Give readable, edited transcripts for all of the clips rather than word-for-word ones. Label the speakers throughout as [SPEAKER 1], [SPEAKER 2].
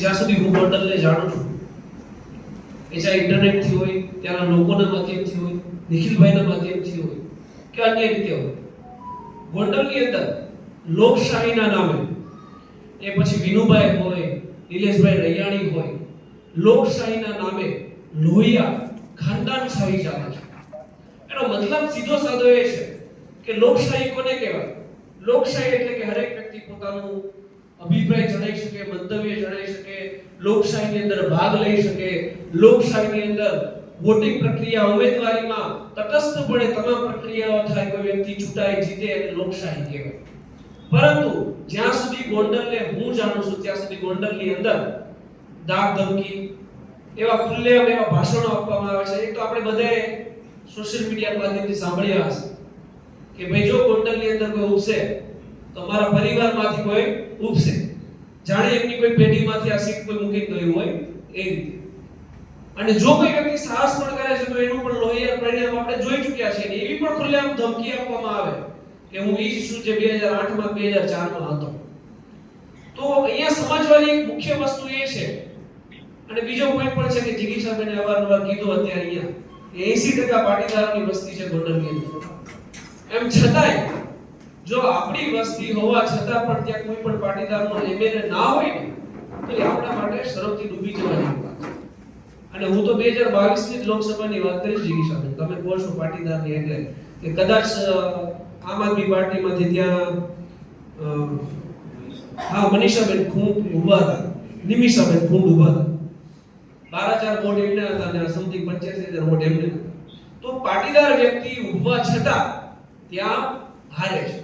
[SPEAKER 1] જ્યાં સુધી હું ગોંડલને જાણું છું, એ ચાહે ઇન્ટરનેટથી હોય, ત્યાંના લોકોના માધ્યમથી હોય, નિખિલભાઈના માધ્યમથી હોય કે અન્ય રીતે હોય, ગોંડલની અંદર લોકશાહીના નામે એ પછી વિનુભાઈ હોય, નિલેશભાઈ રૈયાણી હોય, લોકશાહીના નામે લોહિયા ખાનદાનશાહી ચાલે છે. એનો મતલબ સીધો સાદો એ છે કે લોકશાહી કોને કહેવાય? લોકશાહી એટલે કે હરેક વ્યક્તિ પોતાનું અભિપ્રાય જણાવી શકે, મંતવ્ય જણાવી શકે, લોકશાહીની અંદર ભાગ લઈ શકે, લોકશાહીની અંદર વોટિંગ પ્રક્રિયા, ઉમેદવારીમાં તટસ્થપણે તમામ પ્રક્રિયાઓ થાય, કોઈ વ્યક્તિ ચૂંટાય, જીતે, એને લોકશાહી કહેવાય. પરંતુ જ્યાં સુધી ગોંડલને હું જાણું છું ત્યાં સુધી ગોંડલની અંદર દાગ ધમકી, એવા ખુલ્લેઆમ એવા ભાષણો આપવામાં આવે છે. એક તો આપણે બધાએ સોશિયલ મીડિયા માધ્યમથી સાંભળ્યા હશે કે ભાઈ જો ગોંડલની અંદર કોઈ ઉપસે તો મારા પરિવારમાંથી કોઈ ઉપસે, જાણે એમની કોઈ પેઢીમાંથી આ સીટ કોઈ મૂકી ગયું હોય એ રીતે. અને જો કોઈ વ્યક્તિ સાહસ પણ કરે છે તો એનું પણ લોહિયાળ પરિણામ આપણે જોઈ ચૂક્યા છે. એવી પણ ખુલ્લેઆમ ધમકી આપવામાં આવે કે હું ઈ જ છું જે 2008 માં 2004 માં હતો. તો અહીંયા સમજવાની એક મુખ્ય વસ્તુ એ છે, અને બીજો પોઈન્ટ પણ છે કે જિગીશાબેને અવારનવાર કીધું અત્યારે અહીંયા 80% પાટીદારોની વસ્તી છે ગોંડલની અંદર. એમ છતાંય જો આપણી વસ્તી હોવા છતાં પણ ત્યાં કોઈ પણ પાટીદારનો એમએલએ ના હોય ને તો એ આપણા માટે શરમથી ડૂબી જવાની વાત છે. અને હું તો 2022 ની લોકસભાની વાત કરીશ જિગીશાબેન, તમે કહો છો પાટીદારની એટલે કે કદાચ આમ આદમી પાર્ટીમાંથી ત્યાં મનીષાબેન ખૂંટ ઉભા હતા, નિમિષાબેન ખૂંટ ઉભા હતા, 12,000 વોટ એમને હતા અને સમથિંગ 85,000 વોટ એમને હતા. તો પાટીદાર વ્યક્તિ ઉભવા છતાં ત્યાં હારે છે.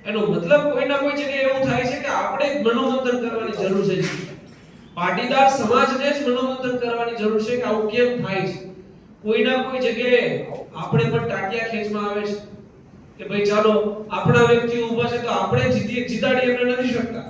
[SPEAKER 1] એનો મતલબ કોઈના કોઈ જગ્યાએ એવું થાય છે કે આપણે જ મનોમંથન કરવાની જરૂર છે. પાટીદાર સમાજને જ મનોમંથન કરવાની જરૂર છે કે આવું કેમ થાય છે. કોઈના કોઈ જગ્યાએ આપણે પણ ટાટિયા ખેંચમાં આવે છે કે ભાઈ ચાલો આપણા વ્યક્તિ ઊભા છે તો આપણે જીતાડી એમને નથી શકતા,